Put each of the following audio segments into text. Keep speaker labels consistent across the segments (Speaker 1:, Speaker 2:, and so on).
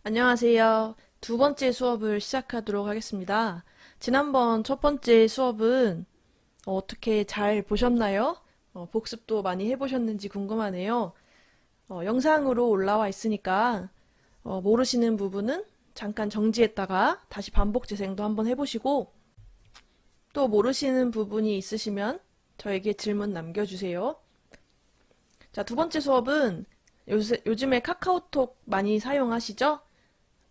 Speaker 1: 안녕하세요. 두 번째 수업을 시작하도록 하겠습니다. 지난번 첫 번째 수업은 어떻게 잘 보셨나요? 복습도 많이 해보셨는지 궁금하네요. 영상으로 올라와 있으니까 모르시는 부분은 잠깐 정지했다가 다시 반복 재생도 한번 해보시고 또 모르시는 부분이 있으시면 저에게 질문 남겨주세요. 자, 두 번째 수업은 요즘에 카카오톡 많이 사용하시죠?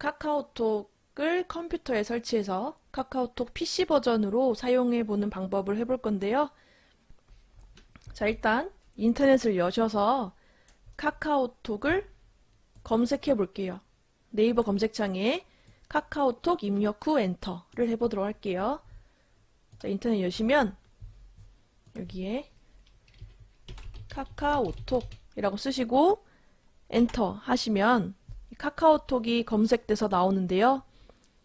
Speaker 1: 카카오톡을 컴퓨터에 설치해서 카카오톡 PC 버전으로 사용해 보는 방법을 해볼 건데요. 자, 일단 인터넷을 여셔서 카카오톡을 검색해 볼게요. 네이버 검색창에 카카오톡 입력 후 엔터를 해보도록 할게요. 자, 인터넷 여시면 여기에 카카오톡이라고 쓰시고 엔터 하시면 카카오톡이 검색돼서 나오는데요.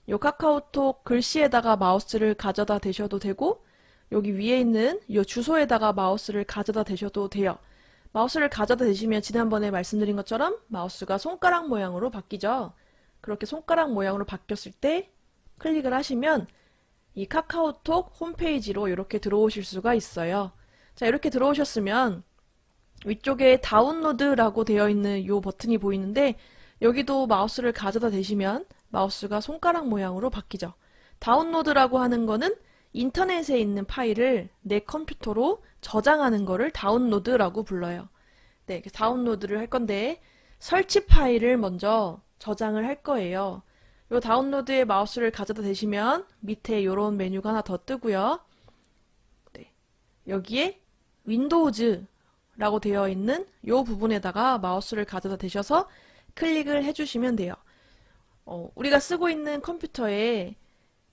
Speaker 1: 이 카카오톡 글씨에다가 마우스를 가져다 대셔도 되고 여기 위에 있는 이 주소에다가 마우스를 가져다 대셔도 돼요. 마우스를 가져다 대시면 지난번에 말씀드린 것처럼 마우스가 손가락 모양으로 바뀌죠. 그렇게 손가락 모양으로 바뀌었을 때 클릭을 하시면 이 카카오톡 홈페이지로 이렇게 들어오실 수가 있어요. 자, 이렇게 들어오셨으면 위쪽에 다운로드라고 되어 있는 이 버튼이 보이는데 여기도 마우스를 가져다 대시면 마우스가 손가락 모양으로 바뀌죠. 다운로드라고 하는 거는 인터넷에 있는 파일을 내 컴퓨터로 저장하는 거를 다운로드라고 불러요. 네, 다운로드를 할 건데 설치 파일을 먼저 저장을 할 거예요. 이 다운로드에 마우스를 가져다 대시면 밑에 이런 메뉴가 하나 더 뜨고요. 네, 여기에 윈도우즈라고 되어 있는 이 부분에다가 마우스를 가져다 대셔서 클릭을 해주시면 돼요. 우리가 쓰고 있는 컴퓨터의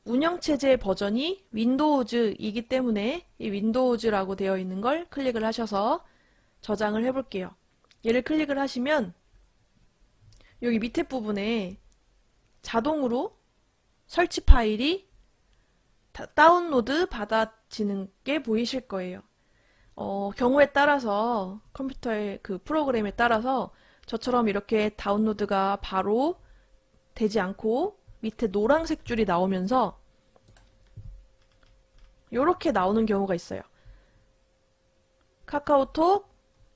Speaker 1: 운영체제 버전이 윈도우즈이기 때문에 이 윈도우즈라고 되어 있는 걸 클릭을 하셔서 저장을 해볼게요. 얘를 클릭을 하시면 여기 밑에 부분에 자동으로 설치 파일이 다운로드 받아지는 게 보이실 거예요. 경우에 따라서 컴퓨터의 그 프로그램에 따라서 저처럼 이렇게 다운로드가 바로 되지 않고 밑에 노란색 줄이 나오면서 이렇게 나오는 경우가 있어요. 카카오톡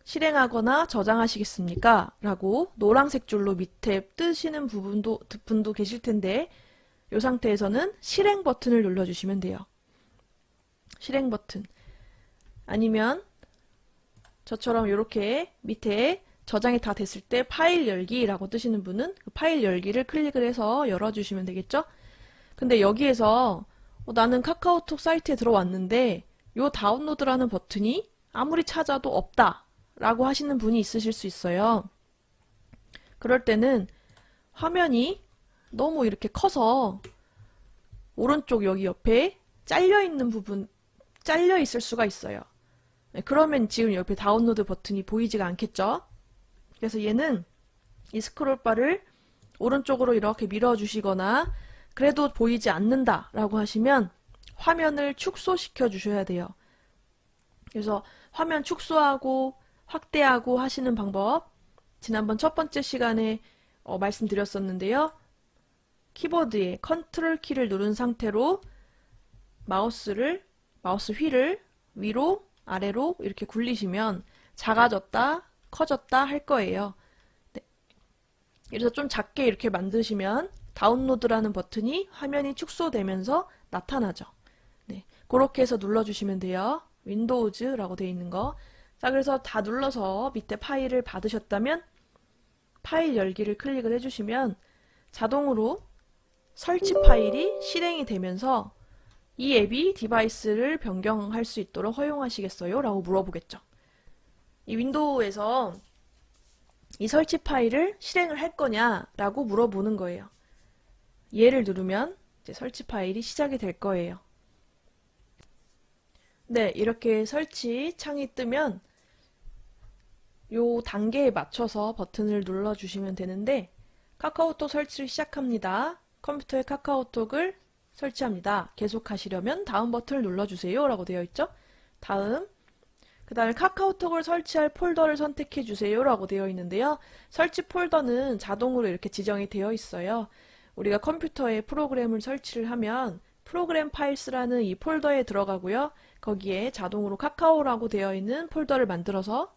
Speaker 1: 실행하거나 저장하시겠습니까? 라고 노란색 줄로 밑에 뜨시는 분도 계실 텐데 이 상태에서는 실행 버튼을 눌러주시면 돼요. 실행 버튼. 아니면 저처럼 이렇게 밑에 저장이 다 됐을 때 파일 열기라고 뜨시는 분은 그 파일 열기를 클릭을 해서 열어주시면 되겠죠? 근데 여기에서 나는 카카오톡 사이트에 들어왔는데 요 다운로드라는 버튼이 아무리 찾아도 없다 라고 하시는 분이 있으실 수 있어요. 그럴 때는 화면이 너무 이렇게 커서 오른쪽 여기 옆에 잘려있는 부분, 잘려 있을 수가 있어요. 그러면 지금 옆에 다운로드 버튼이 보이지가 않겠죠? 그래서 얘는 이 스크롤바를 오른쪽으로 이렇게 밀어주시거나 그래도 보이지 않는다 라고 하시면 화면을 축소시켜 주셔야 돼요. 그래서 화면 축소하고 확대하고 하시는 방법 지난번 첫 번째 시간에 말씀드렸었는데요. 키보드에 컨트롤 키를 누른 상태로 마우스 휠을 위로 아래로 이렇게 굴리시면 작아졌다 커졌다 할 거예요. 네. 그래서 좀 작게 이렇게 만드시면 다운로드라는 버튼이 화면이 축소되면서 나타나죠. 네. 그렇게 해서 눌러주시면 돼요. 윈도우즈라고 되어 있는 거. 자, 그래서 다 눌러서 밑에 파일을 받으셨다면 파일 열기를 클릭을 해주시면 자동으로 설치 파일이 실행이 되면서 이 앱이 디바이스를 변경할 수 있도록 허용하시겠어요? 라고 물어보겠죠. 이 윈도우에서 이 설치 파일을 실행을 할 거냐 라고 물어보는 거예요. 얘를 누르면 이제 설치 파일이 시작이 될 거예요. 네, 이렇게 설치 창이 뜨면 요 단계에 맞춰서 버튼을 눌러주시면 되는데 카카오톡 설치를 시작합니다. 컴퓨터에 카카오톡을 설치합니다. 계속하시려면 다음 버튼을 눌러주세요 라고 되어 있죠. 다음 그 다음에 카카오톡을 설치할 폴더를 선택해 주세요 라고 되어 있는데요. 설치 폴더는 자동으로 이렇게 지정이 되어 있어요. 우리가 컴퓨터에 프로그램을 설치를 하면 프로그램 파일스라는 이 폴더에 들어가고요. 거기에 자동으로 카카오라고 되어 있는 폴더를 만들어서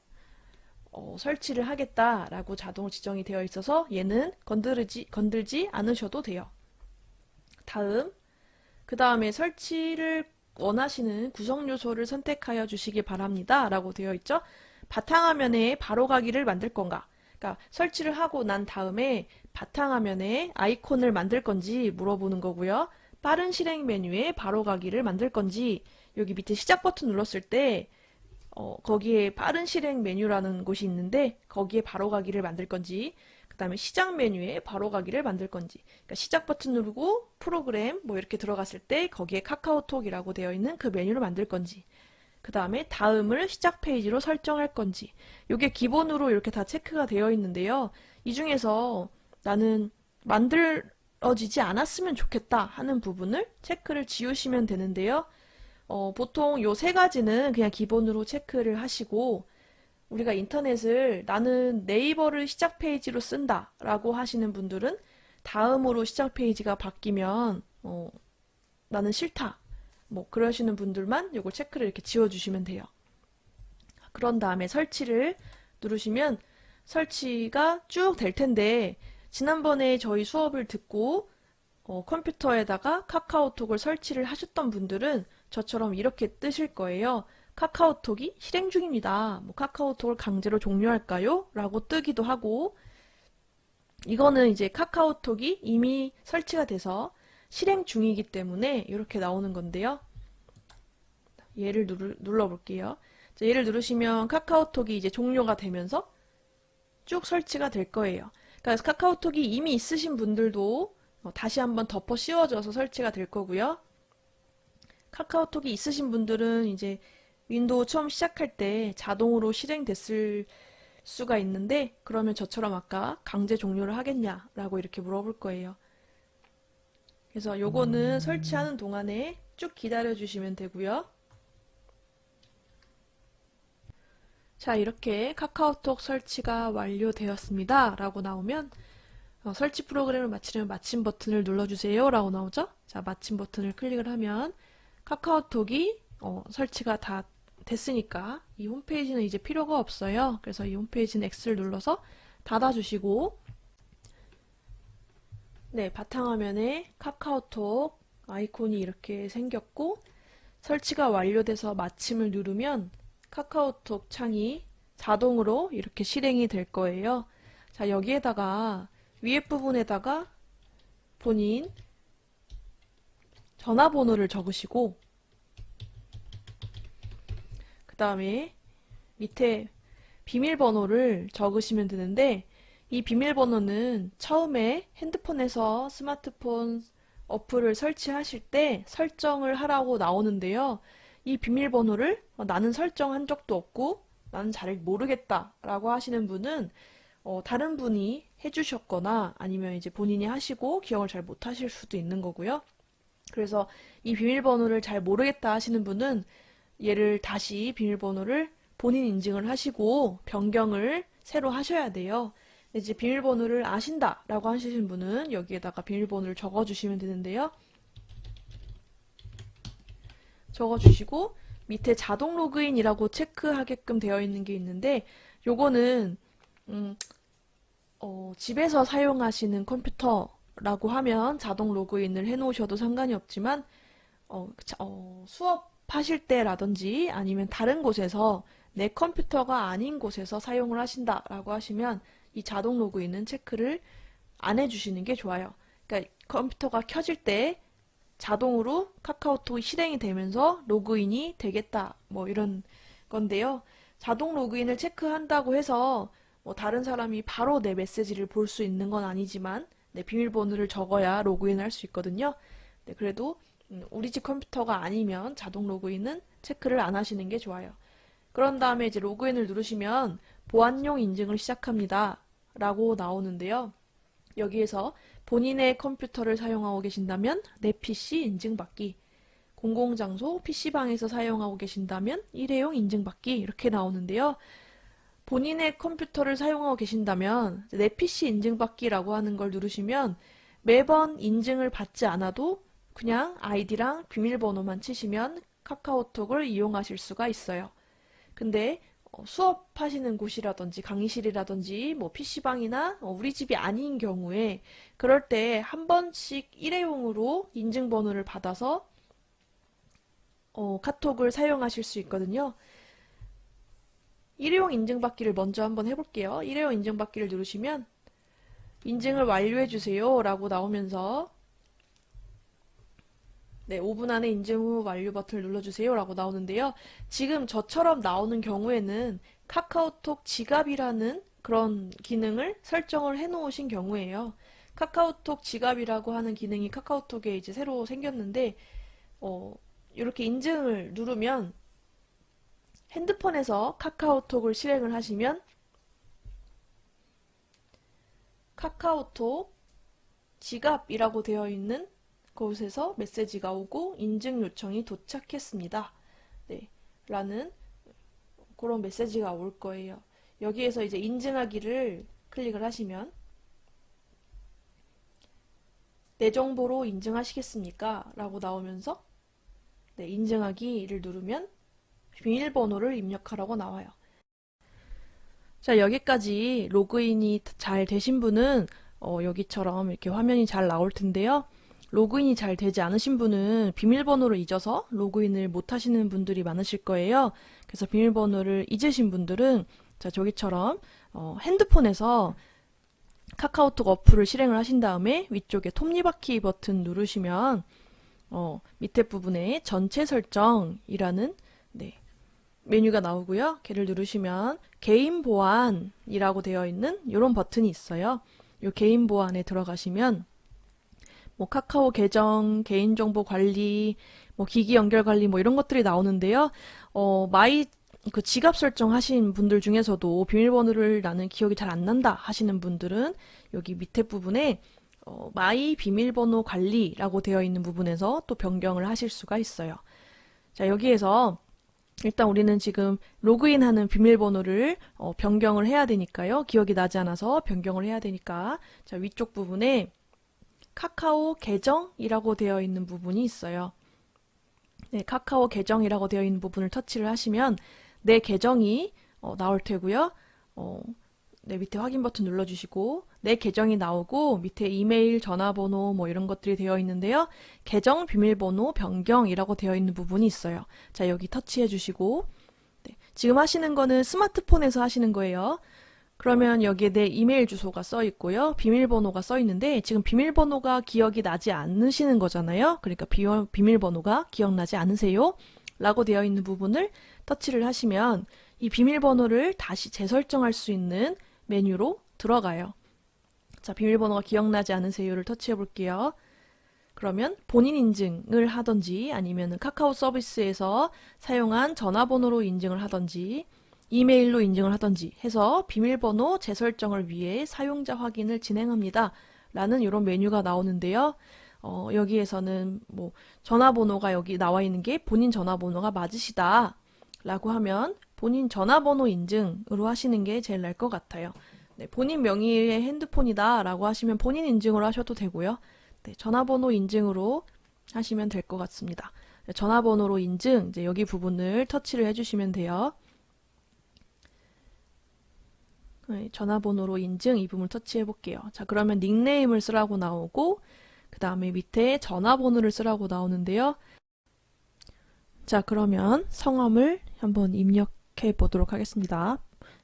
Speaker 1: 설치를 하겠다라고 자동으로 지정이 되어 있어서 얘는 건들지 않으셔도 돼요. 그 다음에 설치를 원하시는 구성 요소를 선택하여 주시기 바랍니다 라고 되어 있죠. 바탕화면에 바로가기를 만들 건가? 그러니까 설치를 하고 난 다음에 바탕화면에 아이콘을 만들 건지 물어보는 거고요. 빠른 실행 메뉴에 바로가기를 만들 건지, 여기 밑에 시작 버튼 눌렀을 때 거기에 빠른 실행 메뉴라는 곳이 있는데 거기에 바로가기를 만들 건지, 그 다음에 시작 메뉴에 바로가기를 만들 건지, 그러니까 시작 버튼 누르고 프로그램 뭐 이렇게 들어갔을 때 거기에 카카오톡이라고 되어 있는 그 메뉴를 만들 건지, 그 다음에 다음을 시작 페이지로 설정할 건지, 이게 기본으로 이렇게 다 체크가 되어 있는데요. 이 중에서 나는 만들어지지 않았으면 좋겠다 하는 부분을 체크를 지우시면 되는데요. 보통 요 세 가지는 그냥 기본으로 체크를 하시고, 우리가 인터넷을 나는 네이버를 시작 페이지로 쓴다 라고 하시는 분들은 다음으로 시작 페이지가 바뀌면 나는 싫다 뭐 그러시는 분들만 요걸 체크를 이렇게 지워주시면 돼요. 그런 다음에 설치를 누르시면 설치가 쭉 될 텐데, 지난번에 저희 수업을 듣고 컴퓨터에다가 카카오톡을 설치를 하셨던 분들은 저처럼 이렇게 뜨실 거예요. 카카오톡이 실행 중입니다. 뭐 카카오톡을 강제로 종료할까요? 라고 뜨기도 하고, 이거는 이제 카카오톡이 이미 설치가 돼서 실행 중이기 때문에 이렇게 나오는 건데요. 얘를 눌러볼게요. 얘를 누르시면 카카오톡이 이제 종료가 되면서 쭉 설치가 될 거예요. 그러니까 카카오톡이 이미 있으신 분들도 다시 한번 덮어 씌워져서 설치가 될 거고요. 카카오톡이 있으신 분들은 이제 윈도우 처음 시작할 때 자동으로 실행됐을 수가 있는데, 그러면 저처럼 아까 강제 종료를 하겠냐라고 이렇게 물어볼 거예요. 그래서 요거는 설치하는 동안에 쭉 기다려 주시면 되고요. 자, 이렇게 카카오톡 설치가 완료되었습니다 라고 나오면 설치 프로그램을 마치려면 마침 버튼을 눌러주세요 라고 나오죠. 자, 마침 버튼을 클릭을 하면 카카오톡이 설치가 다 됐으니까 이 홈페이지는 이제 필요가 없어요. 그래서 이 홈페이지는 X를 눌러서 닫아주시고, 네, 바탕화면에 카카오톡 아이콘이 이렇게 생겼고, 설치가 완료돼서 마침을 누르면 카카오톡 창이 자동으로 이렇게 실행이 될 거예요. 자, 여기에다가 위에 부분에다가 본인 전화번호를 적으시고, 그 다음에 밑에 비밀번호를 적으시면 되는데, 이 비밀번호는 처음에 핸드폰에서 스마트폰 어플을 설치하실 때 설정을 하라고 나오는데요. 이 비밀번호를 나는 설정한 적도 없고 나는 잘 모르겠다 라고 하시는 분은 다른 분이 해주셨거나 아니면 이제 본인이 하시고 기억을 잘 못하실 수도 있는 거고요. 그래서 이 비밀번호를 잘 모르겠다 하시는 분은 얘를 다시 비밀번호를 본인 인증을 하시고 변경을 새로 하셔야 돼요. 이제 비밀번호를 아신다 라고 하시는 분은 여기에다가 비밀번호를 적어주시면 되는데요. 적어주시고 밑에 자동 로그인이라고 체크하게끔 되어 있는 게 있는데, 요거는 집에서 사용하시는 컴퓨터라고 하면 자동 로그인을 해 놓으셔도 상관이 없지만 수업하실 때라든지 아니면 다른 곳에서 내 컴퓨터가 아닌 곳에서 사용을 하신다라고 하시면 이 자동 로그인은 체크를 안 해주시는 게 좋아요. 그러니까 컴퓨터가 켜질 때 자동으로 카카오톡이 실행이 되면서 로그인이 되겠다 뭐 이런 건데요. 자동 로그인을 체크한다고 해서 뭐 다른 사람이 바로 내 메시지를 볼 수 있는 건 아니지만 내 비밀번호를 적어야 로그인을 할 수 있거든요. 네, 그래도 우리 집 컴퓨터가 아니면 자동 로그인은 체크를 안 하시는 게 좋아요. 그런 다음에 이제 로그인을 누르시면 보안용 인증을 시작합니다 라고 나오는데요. 여기에서 본인의 컴퓨터를 사용하고 계신다면 내 PC 인증받기, 공공장소 PC방에서 사용하고 계신다면 일회용 인증받기 이렇게 나오는데요. 본인의 컴퓨터를 사용하고 계신다면 내 PC 인증받기라고 하는 걸 누르시면 매번 인증을 받지 않아도 그냥 아이디랑 비밀번호만 치시면 카카오톡을 이용하실 수가 있어요. 근데 수업하시는 곳이라든지 강의실이라든지 뭐 PC방이나 우리 집이 아닌 경우에 그럴 때 한 번씩 일회용으로 인증번호를 받아서 카톡을 사용하실 수 있거든요. 일회용 인증받기를 먼저 한번 해볼게요. 일회용 인증받기를 누르시면 인증을 완료해주세요 라고 나오면서 5분 안에 인증 후 완료 버튼을 눌러주세요 라고 나오는데요. 지금 저처럼 나오는 경우에는 카카오톡 지갑이라는 그런 기능을 설정을 해 놓으신 경우에요. 카카오톡 지갑이라고 하는 기능이 카카오톡에 이제 새로 생겼는데 이렇게 인증을 누르면 핸드폰에서 카카오톡을 실행을 하시면 카카오톡 지갑이라고 되어 있는 곳에서 메시지가 오고 인증 요청이 도착했습니다. 네, 라는 그런 메시지가 올 거예요. 여기에서 이제 인증하기를 클릭을 하시면 내 정보로 인증하시겠습니까? 라고 나오면서 인증하기를 누르면 비밀번호를 입력하라고 나와요. 자, 여기까지 로그인이 잘 되신 분은 여기처럼 이렇게 화면이 잘 나올 텐데요. 로그인이 잘 되지 않으신 분은 비밀번호를 잊어서 로그인을 못 하시는 분들이 많으실 거예요. 그래서 비밀번호를 잊으신 분들은 자, 저기처럼 핸드폰에서 카카오톡 어플을 실행을 하신 다음에 위쪽에 톱니바퀴 버튼 누르시면 밑에 부분에 전체 설정이라는 메뉴가 나오고요. 걔를 누르시면 개인 보안이라고 되어 있는 이런 버튼이 있어요. 이 개인 보안에 들어가시면 뭐 카카오 계정, 개인정보 관리, 뭐 기기 연결 관리 뭐 이런 것들이 나오는데요. 그 지갑 설정하신 분들 중에서도 비밀번호를 나는 기억이 잘 안 난다 하시는 분들은 여기 밑에 부분에 마이 비밀번호 관리라고 되어 있는 부분에서 또 변경을 하실 수가 있어요. 자, 여기에서 일단 우리는 지금 로그인하는 비밀번호를 변경을 해야 되니까요. 기억이 나지 않아서 변경을 해야 되니까 자, 위쪽 부분에 카카오 계정이라고 되어 있는 부분이 있어요. 네, 카카오 계정이라고 되어 있는 부분을 터치를 하시면 내 계정이 나올 테고요. 밑에 확인 버튼 눌러주시고 내 계정이 나오고 밑에 이메일, 전화번호 뭐 이런 것들이 되어 있는데요. 계정 비밀번호 변경이라고 되어 있는 부분이 있어요. 자, 여기 터치해 주시고 지금 하시는 거는 스마트폰에서 하시는 거예요. 그러면 여기에 내 이메일 주소가 써 있고요. 비밀번호가 써 있는데 지금 비밀번호가 기억이 나지 않으시는 거잖아요. 그러니까 비밀번호가 기억나지 않으세요? 라고 되어 있는 부분을 터치를 하시면 이 비밀번호를 다시 재설정할 수 있는 메뉴로 들어가요. 자, 비밀번호가 기억나지 않으세요를 터치해 볼게요. 그러면 본인 인증을 하던지 아니면 카카오 서비스에서 사용한 전화번호로 인증을 하던지 이메일로 인증을 하던지 해서 비밀번호 재설정을 위해 사용자 확인을 진행합니다. 라는 이런 메뉴가 나오는데요. 여기에서는 뭐 전화번호가 여기 나와 있는 게 본인 전화번호가 맞으시다 라고 하면 본인 전화번호 인증으로 하시는 게 제일 나을 것 같아요. 네, 본인 명의의 핸드폰이다 라고 하시면 본인 인증으로 하셔도 되고요. 네, 전화번호 인증으로 하시면 될 것 같습니다. 네, 전화번호로 인증, 이제 여기 부분을 터치를 해주시면 돼요. 네, 전화번호로 인증 이 부분을 터치해 볼게요. 자, 그러면 닉네임을 쓰라고 나오고 그 다음에 밑에 전화번호를 쓰라고 나오는데요. 자, 그러면 성함을 한번 입력해 보도록 하겠습니다.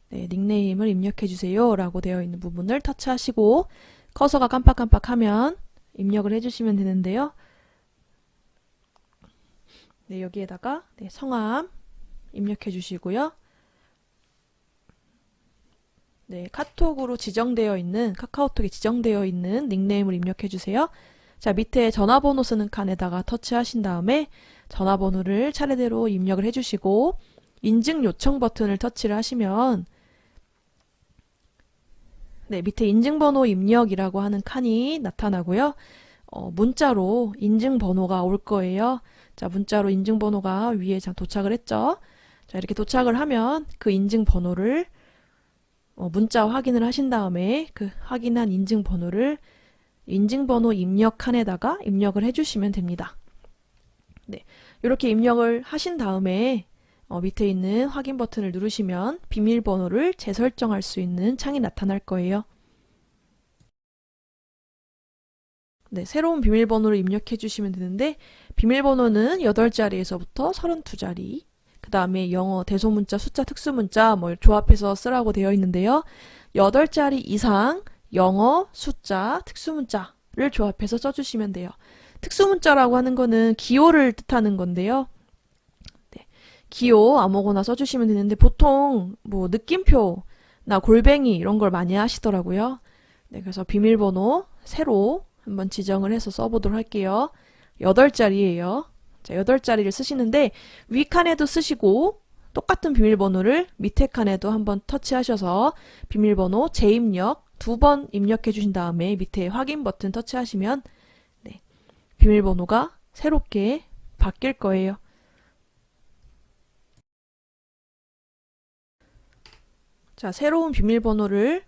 Speaker 1: 네, 닉네임을 입력해 주세요 라고 되어 있는 부분을 터치하시고 커서가 깜빡깜빡하면 입력을 해주시면 되는데요. 네, 여기에다가 성함 입력해 주시고요. 네, 카톡으로 지정되어 있는 카카오톡에 지정되어 있는 닉네임을 입력해 주세요. 자, 밑에 전화번호 쓰는 칸에다가 터치하신 다음에 전화번호를 차례대로 입력을 해주시고 인증 요청 버튼을 터치를 하시면 네, 밑에 인증번호 입력이라고 하는 칸이 나타나고요. 문자로 인증번호가 올 거예요. 자, 문자로 인증번호가 위에 도착을 했죠. 자, 이렇게 도착을 하면 그 인증번호를 문자 확인을 하신 다음에 그 확인한 인증번호를 인증번호 입력칸에다가 입력을 해주시면 됩니다. 네, 이렇게 입력을 하신 다음에 밑에 있는 확인 버튼을 누르시면 비밀번호를 재설정할 수 있는 창이 나타날 거예요. 네, 새로운 비밀번호를 입력해 주시면 되는데 비밀번호는 8자리에서부터 32자리, 그 다음에 영어, 대소문자, 숫자, 특수문자 뭐 조합해서 쓰라고 되어 있는데요. 8자리 이상 영어, 숫자, 특수문자를 조합해서 써주시면 돼요. 특수문자라고 하는 거는 기호를 뜻하는 건데요. 네, 기호 아무거나 써주시면 되는데 보통 뭐 느낌표나 골뱅이 이런 걸 많이 하시더라고요. 네, 그래서 비밀번호 새로 한번 지정을 해서 써보도록 할게요. 8자리예요. 자, 8자리를 쓰시는데 위 칸에도 쓰시고 똑같은 비밀번호를 밑에 칸에도 한번 터치하셔서 비밀번호 재입력 2번 입력해 주신 다음에 밑에 확인 버튼 터치하시면 네, 비밀번호가 새롭게 바뀔 거예요. 자, 새로운 비밀번호를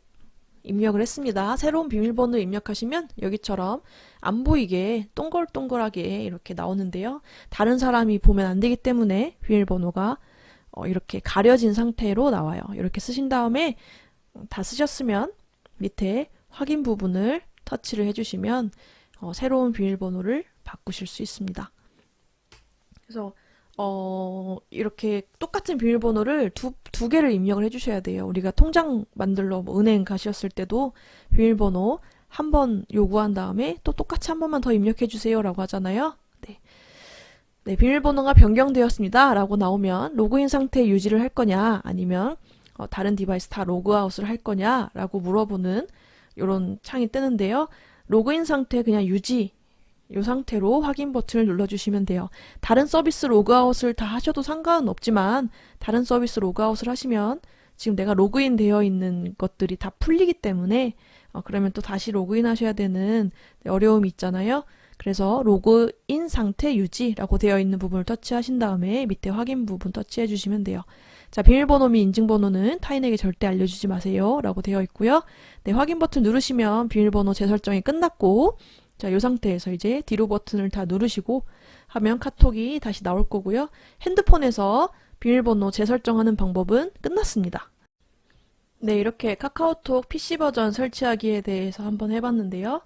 Speaker 1: 입력을 했습니다. 새로운 비밀번호 입력하시면 여기처럼 안 보이게 동글동글하게 이렇게 나오는데요. 다른 사람이 보면 안 되기 때문에 비밀번호가 이렇게 가려진 상태로 나와요. 이렇게 쓰신 다음에 다 쓰셨으면 밑에 확인 부분을 터치를 해주시면 새로운 비밀번호를 바꾸실 수 있습니다. 그래서 이렇게 똑같은 비밀번호를 두 개를 입력을 해주셔야 돼요. 우리가 통장 만들러 은행 가셨을 때도 비밀번호 한 번 요구한 다음에 또 똑같이 한 번만 더 입력해 주세요 라고 하잖아요. 네. 네, 비밀번호가 변경되었습니다 라고 나오면 로그인 상태 유지를 할 거냐 아니면 다른 디바이스 다 로그아웃을 할 거냐 라고 물어보는 이런 창이 뜨는데요. 로그인 상태 그냥 유지 이 상태로 확인 버튼을 눌러주시면 돼요. 다른 서비스 로그아웃을 다 하셔도 상관은 없지만 다른 서비스 로그아웃을 하시면 지금 내가 로그인 되어 있는 것들이 다 풀리기 때문에 그러면 또 다시 로그인 하셔야 되는 어려움이 있잖아요. 그래서 로그인 상태 유지라고 되어 있는 부분을 터치하신 다음에 밑에 확인 부분 터치해 주시면 돼요. 자, 비밀번호 및 인증번호는 타인에게 절대 알려주지 마세요 라고 되어 있고요. 네, 확인 버튼 누르시면 비밀번호 재설정이 끝났고 자, 이 상태에서 이제 뒤로 버튼을 다 누르시고 하면 카톡이 다시 나올 거고요. 핸드폰에서 비밀번호 재설정하는 방법은 끝났습니다. 네, 이렇게 카카오톡 PC 버전 설치하기에 대해서 한번 해봤는데요.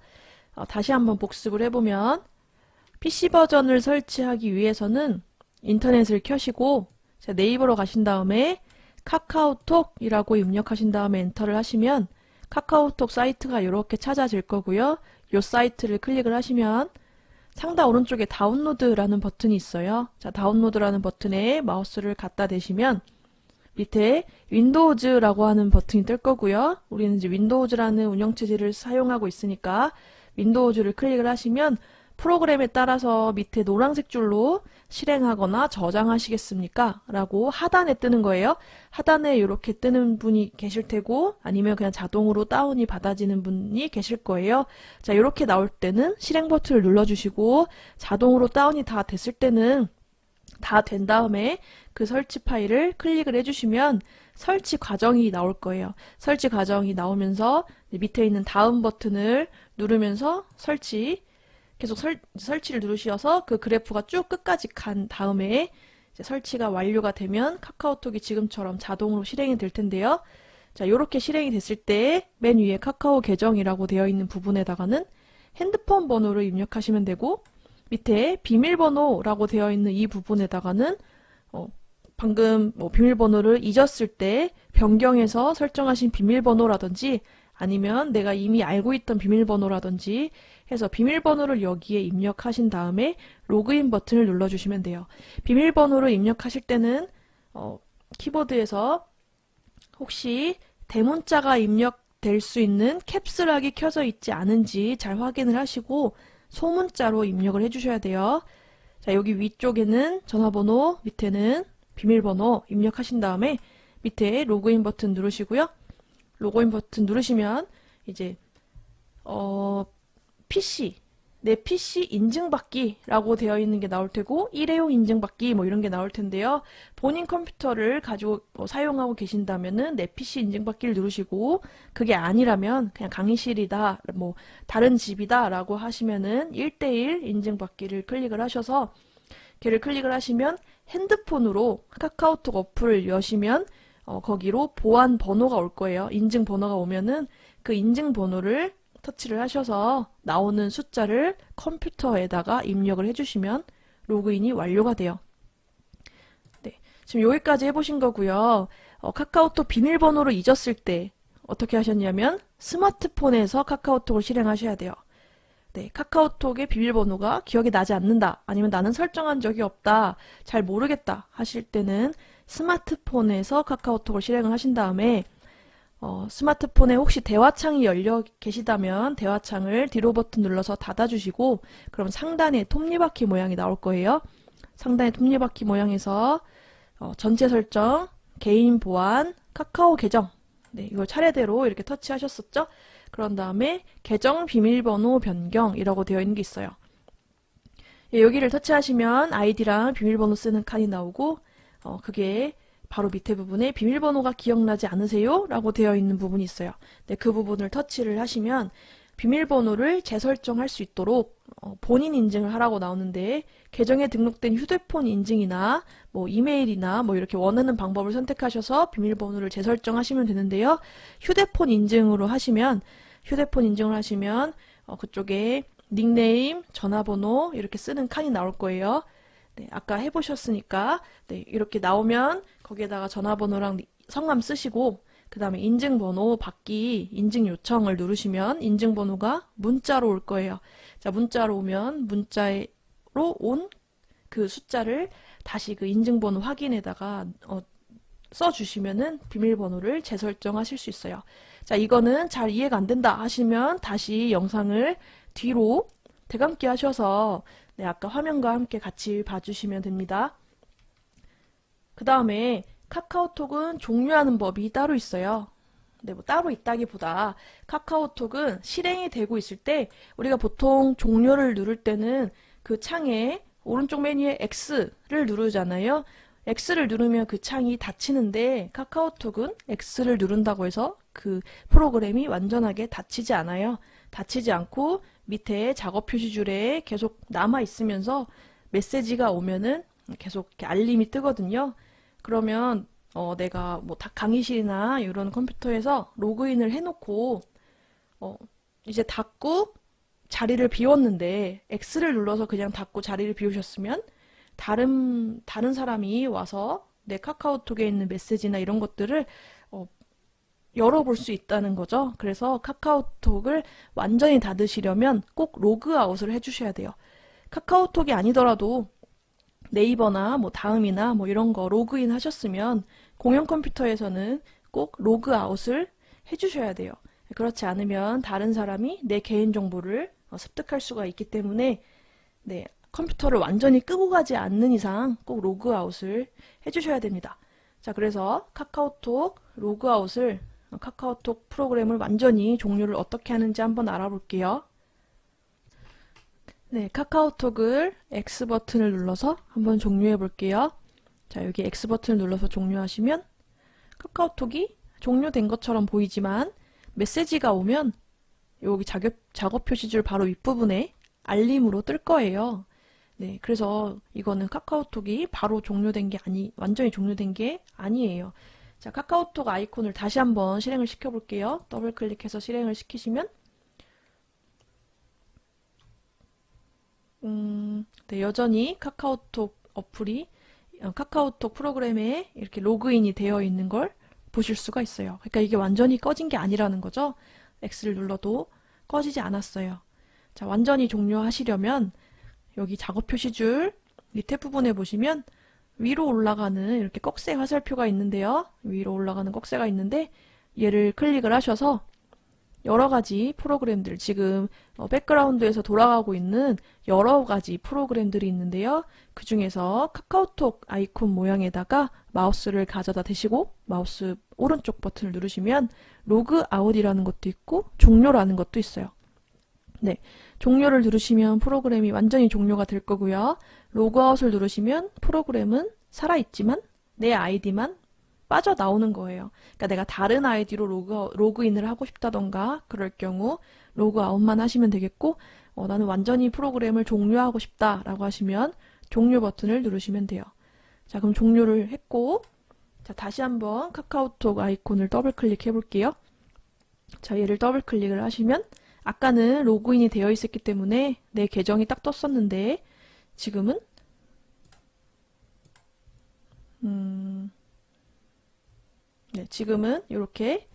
Speaker 1: 다시 한번 복습을 해보면 PC 버전을 설치하기 위해서는 인터넷을 켜시고 네이버로 가신 다음에 카카오톡이라고 입력하신 다음에 엔터를 하시면 카카오톡 사이트가 이렇게 찾아질 거고요. 이 사이트를 클릭을 하시면 상단 오른쪽에 다운로드라는 버튼이 있어요. 자, 다운로드라는 버튼에 마우스를 갖다 대시면 밑에 윈도우즈라고 하는 버튼이 뜰 거고요. 우리는 이제 윈도우즈라는 운영체제를 사용하고 있으니까 윈도우즈를 클릭을 하시면 프로그램에 따라서 밑에 노란색 줄로 실행하거나 저장하시겠습니까? 라고 하단에 뜨는 거예요. 하단에 이렇게 뜨는 분이 계실 테고 아니면 그냥 자동으로 다운이 받아지는 분이 계실 거예요. 자, 이렇게 나올 때는 실행 버튼을 눌러주시고 자동으로 다운이 다 됐을 때는 다 된 다음에 그 설치 파일을 클릭을 해주시면 설치 과정이 나올 거예요. 설치 과정이 나오면서 밑에 있는 다음 버튼을 누르면서 계속 설치를 누르셔서 그 그래프가 쭉 끝까지 간 다음에 이제 설치가 완료가 되면 카카오톡이 지금처럼 자동으로 실행이 될 텐데요. 자, 이렇게 실행이 됐을 때 맨 위에 카카오 계정이라고 되어 있는 부분에다가는 핸드폰 번호를 입력하시면 되고 밑에 비밀번호라고 되어 있는 이 부분에다가는 방금 비밀번호를 잊었을 때 변경해서 설정하신 비밀번호라든지 아니면 내가 이미 알고 있던 비밀번호라든지 해서 비밀번호를 여기에 입력하신 다음에 로그인 버튼을 눌러주시면 돼요. 비밀번호를 입력하실 때는 키보드에서 혹시 대문자가 입력될 수 있는 캡슐락이 켜져 있지 않은지 잘 확인을 하시고 소문자로 입력을 해주셔야 돼요. 자, 여기 위쪽에는 전화번호, 밑에는 비밀번호 입력하신 다음에 밑에 로그인 버튼 누르시고요. 로그인 버튼 누르시면 이제 PC 내 PC 인증받기라고 되어 있는 게 나올 테고 일회용 인증받기 뭐 이런 게 나올 텐데요. 본인 컴퓨터를 가지고 사용하고 계신다면은 내 PC 인증받기를 누르시고 그게 아니라면 그냥 강의실이다, 뭐 다른 집이다 라고 하시면은 1:1 인증받기를 클릭을 하셔서 걔를 클릭을 하시면 핸드폰으로 카카오톡 어플을 여시면 거기로 보안 번호가 올 거예요. 인증 번호가 오면은 그 인증 번호를 터치를 하셔서 나오는 숫자를 컴퓨터에다가 입력을 해주시면 로그인이 완료가 돼요. 네, 지금 여기까지 해보신 거고요. 카카오톡 비밀번호를 잊었을 때 어떻게 하셨냐면 스마트폰에서 카카오톡을 실행하셔야 돼요. 네, 카카오톡의 비밀번호가 기억이 나지 않는다, 아니면 나는 설정한 적이 없다, 잘 모르겠다 하실 때는 스마트폰에서 카카오톡을 실행을 하신 다음에 스마트폰에 혹시 대화창이 열려 계시다면 대화창을 뒤로 버튼 눌러서 닫아주시고 그럼 상단에 톱니바퀴 모양이 나올 거예요. 상단에 톱니바퀴 모양에서 전체 설정, 개인 보안, 카카오 계정, 네, 이걸 차례대로 이렇게 터치하셨었죠? 그런 다음에 계정 비밀번호 변경이라고 되어 있는 게 있어요. 예, 여기를 터치하시면 아이디랑 비밀번호 쓰는 칸이 나오고 그게 바로 밑에 부분에 비밀번호가 기억나지 않으세요? 라고 되어 있는 부분이 있어요. 네, 그 부분을 터치를 하시면 비밀번호를 재설정할 수 있도록 본인 인증을 하라고 나오는데 계정에 등록된 휴대폰 인증이나 뭐 이메일이나 뭐 이렇게 원하는 방법을 선택하셔서 비밀번호를 재설정하시면 되는데요. 휴대폰 인증을 하시면 그쪽에 닉네임, 전화번호 이렇게 쓰는 칸이 나올 거예요. 네, 아까 해보셨으니까 네, 이렇게 나오면 거기에다가 전화번호랑 성함 쓰시고 그 다음에 인증번호 받기 인증 요청을 누르시면 인증번호가 문자로 올 거예요. 자, 문자로 오면 문자로 온 그 숫자를 다시 그 인증번호 확인에다가 써주시면은 비밀번호를 재설정하실 수 있어요. 자, 이거는 잘 이해가 안 된다 하시면 다시 영상을 뒤로 대감기 하셔서 네, 아까 화면과 함께 같이 봐주시면 됩니다. 그 다음에 카카오톡은 종료하는 법이 따로 있어요. 네, 뭐 따로 있다기보다 카카오톡은 실행이 되고 있을 때 우리가 보통 종료를 누를 때는 그 창에 오른쪽 메뉴에 X를 누르잖아요. X를 누르면 그 창이 닫히는데 카카오톡은 X를 누른다고 해서 그 프로그램이 완전하게 닫히지 않아요. 닫히지 않고 밑에 작업 표시줄에 계속 남아 있으면서 메시지가 오면은 계속 이렇게 알림이 뜨거든요. 그러면 내가 뭐 강의실이나 이런 컴퓨터에서 로그인을 해놓고 이제 닫고 자리를 비웠는데 X를 눌러서 그냥 닫고 자리를 비우셨으면 다른 사람이 와서 내 카카오톡에 있는 메시지나 이런 것들을 열어볼 수 있다는 거죠. 그래서 카카오톡을 완전히 닫으시려면 꼭 로그아웃을 해주셔야 돼요. 카카오톡이 아니더라도 네이버나 뭐 다음이나 뭐 이런 거 로그인 하셨으면 공용 컴퓨터에서는 꼭 로그아웃을 해주셔야 돼요. 그렇지 않으면 다른 사람이 내 개인정보를 습득할 수가 있기 때문에 네, 컴퓨터를 완전히 끄고 가지 않는 이상 꼭 로그아웃을 해주셔야 됩니다. 자, 그래서 카카오톡 로그아웃을 카카오톡 프로그램을 완전히 종료를 어떻게 하는지 한번 알아볼게요. 네, 카카오톡을 X 버튼을 눌러서 한번 종료해 볼게요. 자, 여기 X 버튼을 눌러서 종료하시면 카카오톡이 종료된 것처럼 보이지만 메시지가 오면 여기 작업 표시줄 바로 윗부분에 알림으로 뜰 거예요. 네, 그래서 이거는 카카오톡이 바로 종료된 게 완전히 종료된 게 아니에요. 자, 카카오톡 아이콘을 다시 한번 실행을 시켜 볼게요. 더블 클릭해서 실행을 시키시면 네, 여전히 카카오톡 어플이 카카오톡 프로그램에 이렇게 로그인이 되어 있는 걸 보실 수가 있어요. 그러니까 이게 완전히 꺼진 게 아니라는 거죠. X를 눌러도 꺼지지 않았어요. 자, 완전히 종료하시려면 여기 작업 표시줄 밑에 부분에 보시면 위로 올라가는 이렇게 꺽쇠 화살표가 있는데요. 위로 올라가는 꺽쇠가 있는데 얘를 클릭을 하셔서 여러 가지 프로그램들, 지금 백그라운드에서 돌아가고 있는 여러 가지 프로그램들이 있는데요. 그 중에서 카카오톡 아이콘 모양에다가 마우스를 가져다 대시고 마우스 오른쪽 버튼을 누르시면 로그 아웃이라는 것도 있고 종료라는 것도 있어요. 네, 종료를 누르시면 프로그램이 완전히 종료가 될 거고요. 로그아웃을 누르시면 프로그램은 살아있지만 내 아이디만 빠져나오는 거예요. 그러니까 내가 다른 아이디로 로그인을 하고 싶다던가 그럴 경우 로그아웃만 하시면 되겠고, 나는 완전히 프로그램을 종료하고 싶다라고 하시면 종료 버튼을 누르시면 돼요. 자, 그럼 종료를 했고, 자, 다시 한번 카카오톡 아이콘을 더블 클릭해 볼게요. 자, 얘를 더블 클릭을 하시면 아까는 로그인이 되어 있었기 때문에 내 계정이 딱 떴었는데 지금은 네, 지금은 이렇게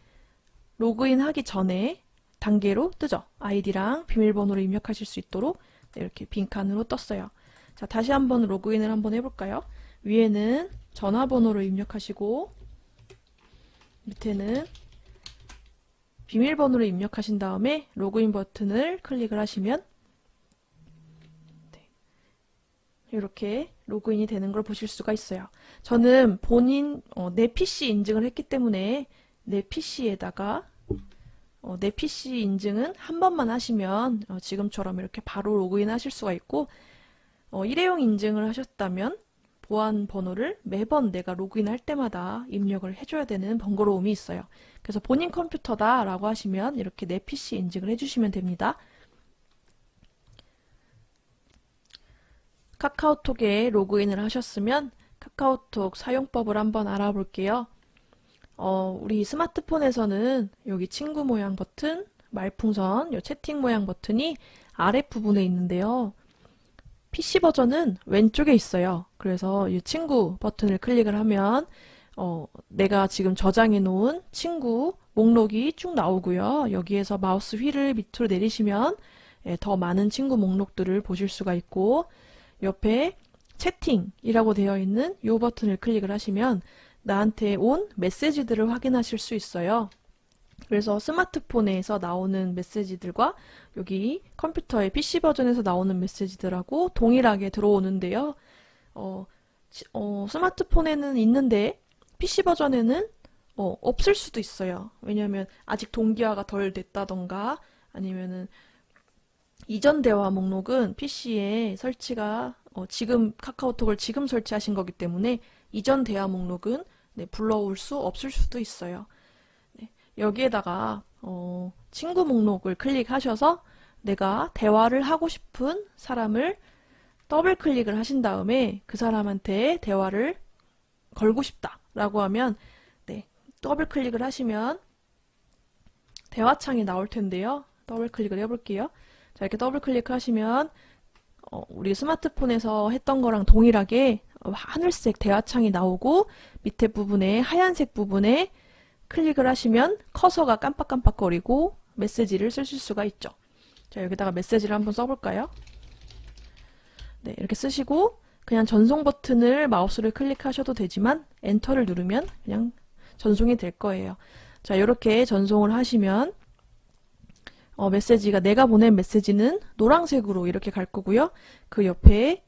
Speaker 1: 로그인 하기 전에 단계로 뜨죠. 아이디랑 비밀번호를 입력하실 수 있도록 네, 이렇게 빈칸으로 떴어요. 자, 다시 한번 로그인을 한번 해볼까요? 위에는 전화번호를 입력하시고 밑에는 비밀번호를 입력하신 다음에 로그인 버튼을 클릭을 하시면 네, 이렇게 로그인이 되는 걸 보실 수가 있어요. 저는 내 PC 인증을 했기 때문에 내 PC에다가 내 PC 인증은 한 번만 하시면 지금처럼 이렇게 바로 로그인 하실 수가 있고, 일회용 인증을 하셨다면 보안 번호를 매번 내가 로그인 할 때마다 입력을 해줘야 되는 번거로움이 있어요. 그래서 본인 컴퓨터다 라고 하시면 이렇게 내 PC 인증을 해주시면 됩니다. 카카오톡에 로그인을 하셨으면 카카오톡 사용법을 한번 알아볼게요. 우리 스마트폰에서는 여기 친구 모양 버튼, 말풍선, 요 채팅 모양 버튼이 아랫부분에 있는데요. PC 버전은 왼쪽에 있어요. 그래서 이 친구 버튼을 클릭을 하면 내가 지금 저장해 놓은 친구 목록이 쭉 나오고요. 여기에서 마우스 휠을 밑으로 내리시면 더 많은 친구 목록들을 보실 수가 있고, 옆에 채팅이라고 되어 있는 이 버튼을 클릭을 하시면 나한테 온 메시지들을 확인하실 수 있어요. 그래서 스마트폰에서 나오는 메시지들과 여기 컴퓨터의 PC 버전에서 나오는 메시지들하고 동일하게 들어오는데요. 스마트폰에는 있는데 PC 버전에는 없을 수도 있어요. 왜냐하면 아직 동기화가 덜 됐다던가 아니면은 이전 대화 목록은 PC에 설치가 지금 카카오톡을 지금 설치하신 거기 때문에 이전 대화 목록은 네, 불러올 수 없을 수도 있어요. 네, 여기에다가 친구 목록을 클릭하셔서 내가 대화를 하고 싶은 사람을 더블 클릭을 하신 다음에 그 사람한테 대화를 걸고 싶다 라고 하면 네, 더블 클릭을 하시면 대화창이 나올 텐데요. 더블 클릭을 해볼게요. 자, 이렇게 더블 클릭하시면 우리 스마트폰에서 했던 거랑 동일하게 하늘색 대화창이 나오고 밑에 부분에 하얀색 부분에 클릭을 하시면 커서가 깜빡깜빡거리고 메시지를 쓰실 수가 있죠. 자, 여기다가 메시지를 한번 써볼까요? 네, 이렇게 쓰시고 그냥 전송 버튼을 마우스를 클릭하셔도 되지만 엔터를 누르면 그냥 전송이 될 거예요. 자, 이렇게 전송을 하시면 메시지가 내가 보낸 메시지는 노란색으로 이렇게 갈 거고요. 그 옆에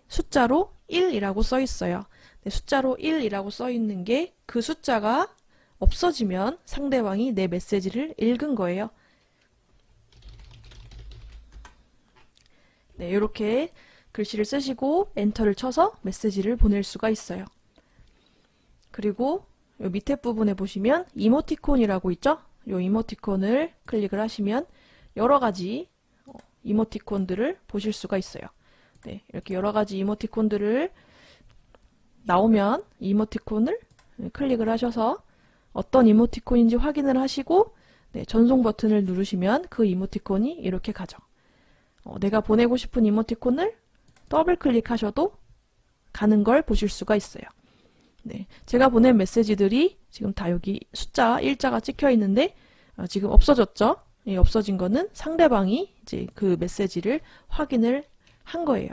Speaker 1: 숫자로 1이라고 써 있어요. 네, 숫자로 1이라고 써 있는 게 그 숫자가 없어지면 상대방이 내 메시지를 읽은 거예요. 네, 이렇게 글씨를 쓰시고 엔터를 쳐서 메시지를 보낼 수가 있어요. 그리고 요 밑에 부분에 보시면 이모티콘이라고 있죠? 요 이모티콘을 클릭을 하시면 여러 가지 이모티콘들을 보실 수가 있어요. 네, 이렇게 여러 가지 이모티콘들을 나오면 이모티콘을 클릭을 하셔서 어떤 이모티콘인지 확인을 하시고 네, 전송 버튼을 누르시면 그 이모티콘이 이렇게 가죠. 내가 보내고 싶은 이모티콘을 더블 클릭하셔도 가는 걸 보실 수가 있어요. 네, 제가 보낸 메시지들이 지금 다 여기 숫자 1자가 찍혀 있는데 지금 없어졌죠? 예, 없어진 거는 상대방이 이제 그 메시지를 확인을 한 거예요.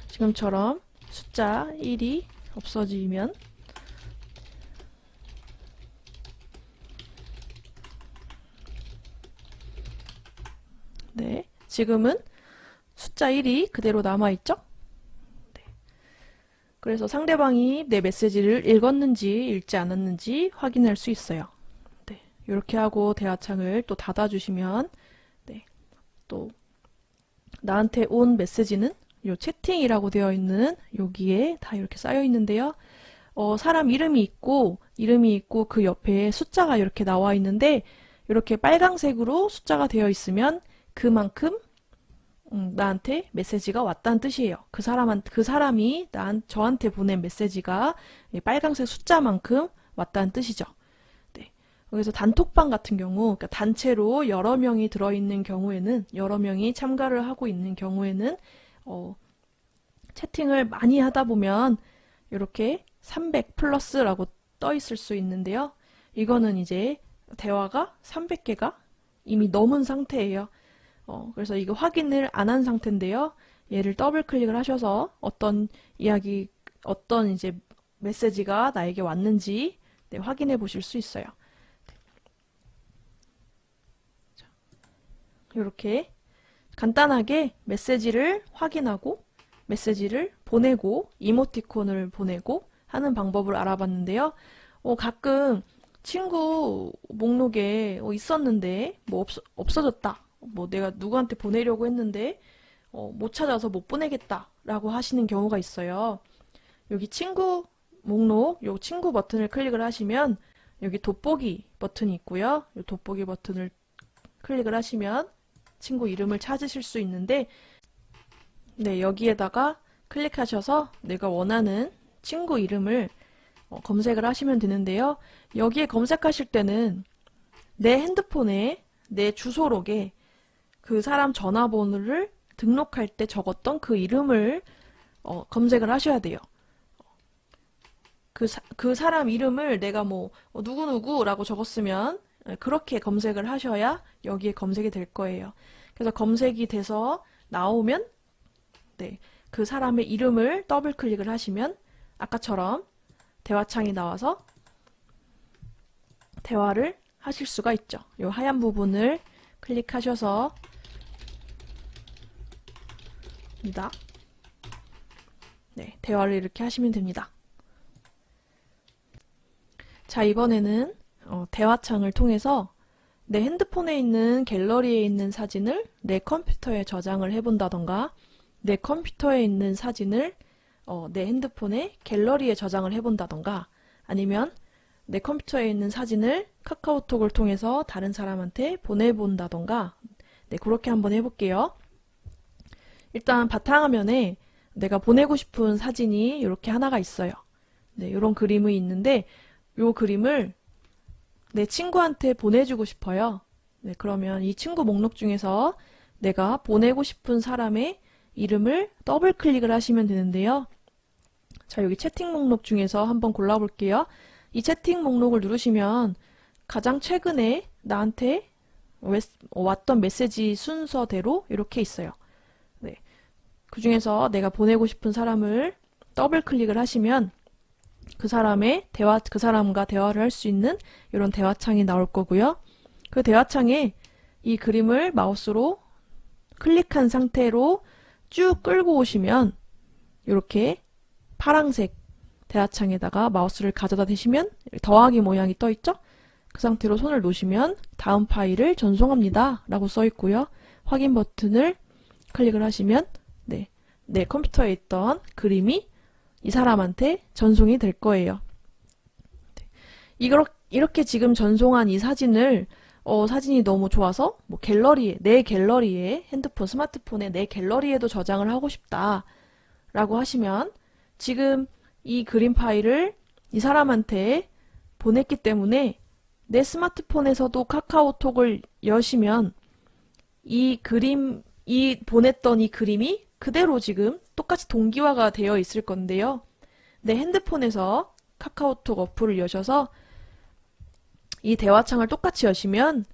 Speaker 1: 지금처럼 숫자 1이 없어지면 네, 지금은 숫자 1이 그대로 남아있죠? 네. 그래서 상대방이 내 메시지를 읽었는지 읽지 않았는지 확인할 수 있어요. 네, 이렇게 하고 대화창을 또 닫아주시면 네, 또 나한테 온 메시지는 요 채팅이라고 되어 있는 여기에 다 이렇게 쌓여 있는데요. 사람 이름이 있고 그 옆에 숫자가 이렇게 나와 있는데 이렇게 빨강색으로 숫자가 되어 있으면 그만큼 나한테 메시지가 왔다는 뜻이에요. 그 사람이 저한테 보낸 메시지가 빨강색 숫자만큼 왔다는 뜻이죠. 네. 그래서 단톡방 같은 경우, 그러니까 단체로 여러 명이 들어있는 경우에는, 여러 명이 참가를 하고 있는 경우에는, 채팅을 많이 하다 보면 이렇게 300 플러스라고 떠 있을 수 있는데요. 이거는 이제 대화가 300개가 이미 넘은 상태예요. 그래서 이거 확인을 안 한 상태인데요. 얘를 더블 클릭을 하셔서 어떤 이제 메시지가 나에게 왔는지 네, 확인해 보실 수 있어요. 이렇게 간단하게 메시지를 확인하고 메시지를 보내고 이모티콘을 보내고 하는 방법을 알아봤는데요. 가끔 친구 목록에 있었는데 뭐 없어졌다. 뭐 내가 누구한테 보내려고 했는데 못 찾아서 못 보내겠다 라고 하시는 경우가 있어요. 여기 친구 목록, 요 친구 버튼을 클릭을 하시면 여기 돋보기 버튼이 있고요. 이 돋보기 버튼을 클릭을 하시면 친구 이름을 찾으실 수 있는데 네, 여기에다가 클릭하셔서 내가 원하는 친구 이름을 검색을 하시면 되는데요. 여기에 검색하실 때는 내 핸드폰에 내 주소록에 그 사람 전화번호를 등록할 때 적었던 그 이름을 검색을 하셔야 돼요. 그 사람 이름을 내가 뭐 누구누구라고 적었으면 그렇게 검색을 하셔야 여기에 검색이 될 거예요. 그래서 검색이 돼서 나오면 네, 그 사람의 이름을 더블 클릭을 하시면 아까처럼 대화창이 나와서 대화를 하실 수가 있죠. 이 하얀 부분을 클릭하셔서 네, 대화를 이렇게 하시면 됩니다. 자, 이번에는 대화창을 통해서 내 핸드폰에 있는 갤러리에 있는 사진을 내 컴퓨터에 저장을 해본다던가 내 컴퓨터에 있는 사진을 내 핸드폰에 갤러리에 저장을 해본다던가 아니면 내 컴퓨터에 있는 사진을 카카오톡을 통해서 다른 사람한테 보내본다던가 네, 그렇게 한번 해볼게요. 일단 바탕화면에 내가 보내고 싶은 사진이 이렇게 하나가 있어요. 네, 이런 그림이 있는데 이 그림을 내 친구한테 보내주고 싶어요. 네, 그러면 이 친구 목록 중에서 내가 보내고 싶은 사람의 이름을 더블 클릭을 하시면 되는데요. 자, 여기 채팅 목록 중에서 한번 골라볼게요. 이 채팅 목록을 누르시면 가장 최근에 나한테 왔던 메시지 순서대로 이렇게 있어요. 네, 그 중에서 내가 보내고 싶은 사람을 더블 클릭을 하시면 그 사람과 대화를 할 수 있는 이런 대화창이 나올 거고요. 그 대화창에 이 그림을 마우스로 클릭한 상태로 쭉 끌고 오시면 이렇게 파란색 대화창에다가 마우스를 가져다 대시면 더하기 모양이 떠 있죠? 그 상태로 손을 놓으시면 다음 파일을 전송합니다 라고 써 있고요. 확인 버튼을 클릭을 하시면 네, 내 컴퓨터에 있던 그림이 이 사람한테 전송이 될 거예요. 이렇게 지금 전송한 이 사진을 사진이 너무 좋아서 뭐 내 갤러리에 핸드폰, 스마트폰에 내 갤러리에도 저장을 하고 싶다 라고 하시면 지금 이 그림 파일을 이 사람한테 보냈기 때문에 내 스마트폰에서도 카카오톡을 여시면 보냈던 이 그림이 그대로 지금 똑같이 동기화가 되어 있을 건데요. 내 핸드폰에서 카카오톡 어플을 여셔서 이 대화창을 똑같이 여시면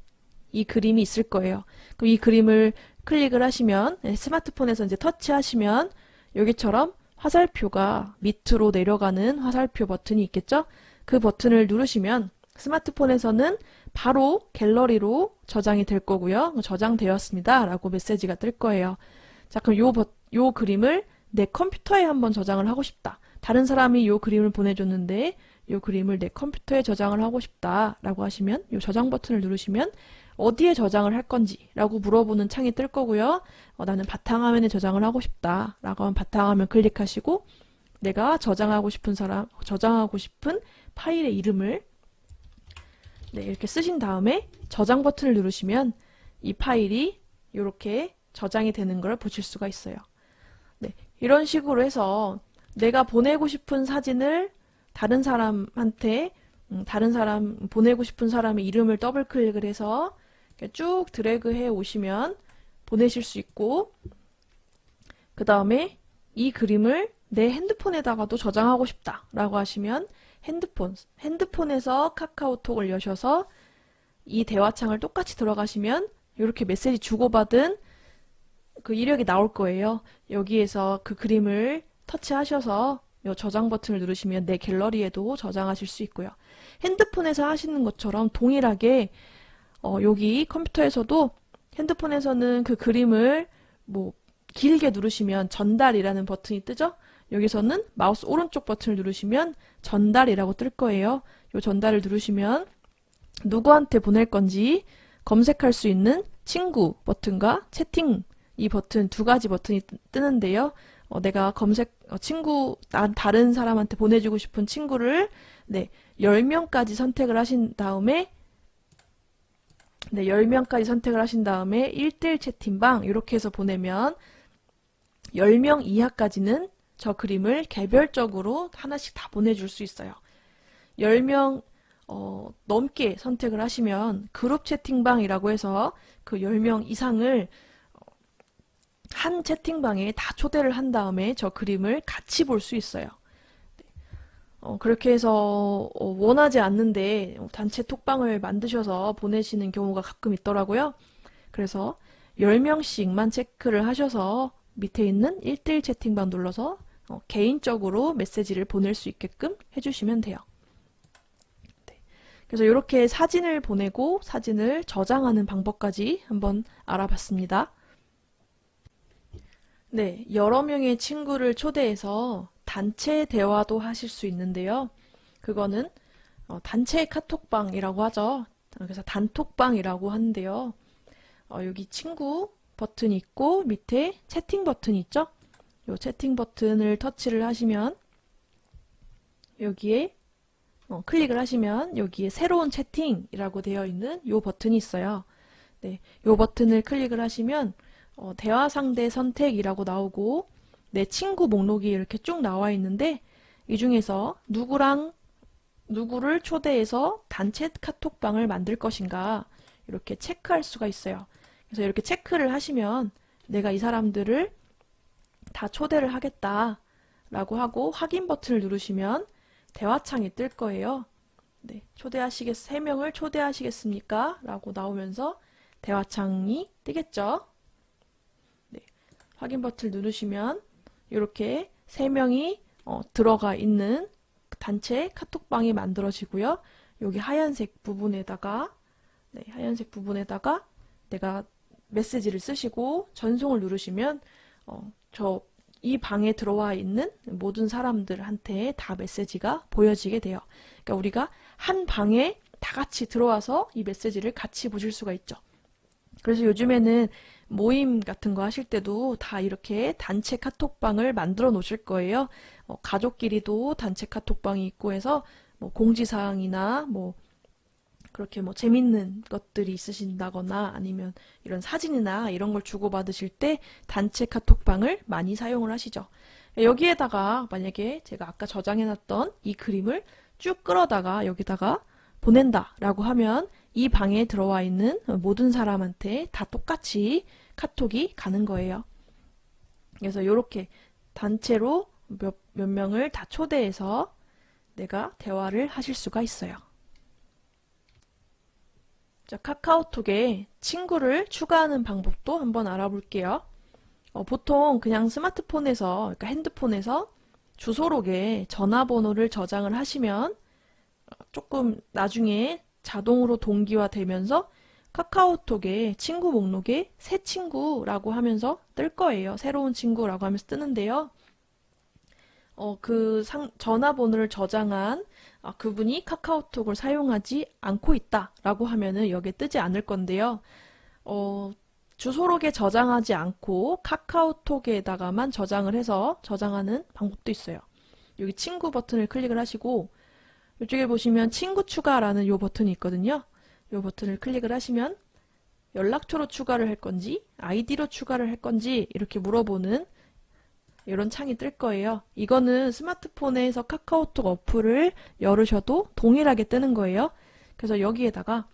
Speaker 1: 이 그림이 있을 거예요. 그럼 이 그림을 클릭을 하시면 스마트폰에서 이제 터치하시면 여기처럼 화살표가 밑으로 내려가는 화살표 버튼이 있겠죠? 그 버튼을 누르시면 스마트폰에서는 바로 갤러리로 저장이 될 거고요. 저장되었습니다 라고 메시지가 뜰 거예요. 자, 그럼 요 그림을 내 컴퓨터에 한번 저장을 하고 싶다. 다른 사람이 요 그림을 보내줬는데 요 그림을 내 컴퓨터에 저장을 하고 싶다 라고 하시면 요 저장 버튼을 누르시면 어디에 저장을 할 건지 라고 물어보는 창이 뜰 거고요. 나는 바탕화면에 저장을 하고 싶다 라고 하면 바탕화면 클릭하시고 내가 저장하고 싶은 파일의 이름을 네, 이렇게 쓰신 다음에 저장 버튼을 누르시면 이 파일이 이렇게 저장이 되는 걸 보실 수가 있어요. 네, 이런 식으로 해서 내가 보내고 싶은 사진을 다른 사람한테 보내고 싶은 사람의 이름을 더블 클릭을 해서 이렇게 쭉 드래그 해 오시면 보내실 수 있고, 그 다음에 이 그림을 내 핸드폰에다가도 저장하고 싶다 라고 하시면 핸드폰에서 카카오톡을 여셔서 이 대화창을 똑같이 들어가시면 이렇게 메시지 주고받은 그 이력이 나올 거예요. 여기에서 그 그림을 터치하셔서 이 저장 버튼을 누르시면 내 갤러리에도 저장하실 수 있고요. 핸드폰에서 하시는 것처럼 동일하게 여기 컴퓨터에서도 핸드폰에서는 그 그림을 뭐 길게 누르시면 전달이라는 버튼이 뜨죠? 여기서는 마우스 오른쪽 버튼을 누르시면 전달이라고 뜰 거예요. 이 전달을 누르시면 누구한테 보낼 건지 검색할 수 있는 친구 버튼과 채팅 이 버튼 두 가지 버튼이 뜨는데요. 내가 다른 사람한테 보내주고 싶은 친구를 10명까지 선택을 하신 다음에 1대1 채팅방 이렇게 해서 보내면 10명 이하까지는 저 그림을 개별적으로 하나씩 다 보내줄 수 있어요. 10명 넘게 선택을 하시면 그룹 채팅방이라고 해서 그 10명 이상을 한 채팅방에 다 초대를 한 다음에 저 그림을 같이 볼 수 있어요. 그렇게 해서 원하지 않는데 단체 톡방을 만드셔서 보내시는 경우가 가끔 있더라고요. 그래서 10명씩만 체크를 하셔서 밑에 있는 1대1 채팅방 눌러서 개인적으로 메시지를 보낼 수 있게끔 해주시면 돼요. 네. 그래서 이렇게 사진을 보내고 사진을 저장하는 방법까지 한번 알아봤습니다. 네, 여러 명의 친구를 초대해서 단체 대화도 하실 수 있는데요. 그거는 단체 카톡방이라고 하죠. 그래서 단톡방이라고 하는데요. 여기 친구 버튼이 있고 밑에 채팅 버튼이 있죠. 이 채팅 버튼을 터치를 하시면 여기에 클릭을 하시면 여기에 새로운 채팅이라고 되어 있는 이 버튼이 있어요. 네, 이 버튼을 클릭을 하시면 대화 상대 선택이라고 나오고 내 친구 목록이 이렇게 쭉 나와 있는데 이 중에서 누구를 초대해서 단체 카톡방을 만들 것인가 이렇게 체크할 수가 있어요. 그래서 이렇게 체크를 하시면 내가 이 사람들을 다 초대를 하겠다 라고 하고 확인 버튼을 누르시면 대화창이 뜰 거예요. 네, 3명을 초대하시겠습니까? 라고 나오면서 대화창이 뜨겠죠. 네, 확인 버튼을 누르시면 이렇게 3명이 들어가 있는 단체 카톡방이 만들어지고요. 여기 하얀색 부분에다가 내가 메시지를 쓰시고 전송을 누르시면 이 방에 들어와 있는 모든 사람들한테 다 메시지가 보여지게 돼요. 그러니까 우리가 한 방에 다 같이 들어와서 이 메시지를 같이 보실 수가 있죠. 그래서 요즘에는 모임 같은 거 하실 때도 다 이렇게 단체 카톡방을 만들어 놓으실 거예요. 가족끼리도 단체 카톡방이 있고 해서 공지사항이나 그렇게 재밌는 것들이 있으신다거나 아니면 이런 사진이나 이런 걸 주고받으실 때 단체 카톡방을 많이 사용을 하시죠. 여기에다가 만약에 제가 아까 저장해놨던 이 그림을 쭉 끌어다가 여기다가 보낸다 라고 하면 이 방에 들어와 있는 모든 사람한테 다 똑같이 카톡이 가는 거예요. 그래서 이렇게 단체로 몇 명을 다 초대해서 내가 대화를 하실 수가 있어요. 자, 카카오톡에 친구를 추가하는 방법도 한번 알아볼게요. 보통 그냥 스마트폰에서, 그러니까 핸드폰에서 주소록에 전화번호를 저장을 하시면 조금 나중에 자동으로 동기화되면서 카카오톡에 친구 목록에 새 친구라고 하면서 뜰 거예요. 새로운 친구라고 하면서 뜨는데요. 전화번호를 저장한 그분이 카카오톡을 사용하지 않고 있다라고 하면은 여기에 뜨지 않을 건데요. 주소록에 저장하지 않고 카카오톡에다가만 저장을 해서 저장하는 방법도 있어요. 여기 친구 버튼을 클릭을 하시고 이쪽에 보시면 친구 추가라는 요 버튼이 있거든요. 요 버튼을 클릭을 하시면 연락처로 추가를 할 건지 아이디로 추가를 할 건지 이렇게 물어보는 이런 창이 뜰 거예요. 이거는 스마트폰에서 카카오톡 어플을 열으셔도 동일하게 뜨는 거예요. 그래서 여기에다가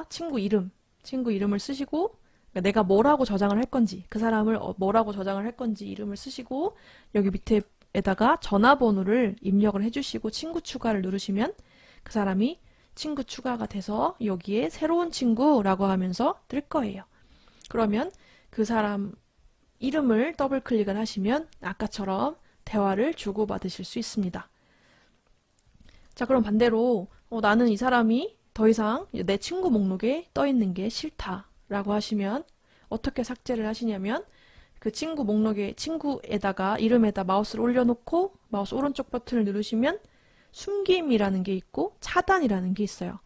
Speaker 1: 친구 이름을 쓰시고 그러니까 내가 뭐라고 저장을 할 건지 그 사람을 뭐라고 저장을 할 건지 이름을 쓰시고 여기 밑에다가 전화번호를 입력을 해주시고 친구 추가를 누르시면 그 사람이 친구 추가가 돼서 여기에 새로운 친구라고 하면서 뜰 거예요. 그러면 그 사람 이름을 더블 클릭을 하시면 아까처럼 대화를 주고받으실 수 있습니다. 자, 그럼 반대로 나는 이 사람이 더 이상 내 친구 목록에 떠 있는 게 싫다라고 하시면 어떻게 삭제를 하시냐면 그 친구 목록에 친구에다가 이름에다 마우스를 올려놓고 마우스 오른쪽 버튼을 누르시면 숨김이라는 게 있고 차단이라는 게 있어요.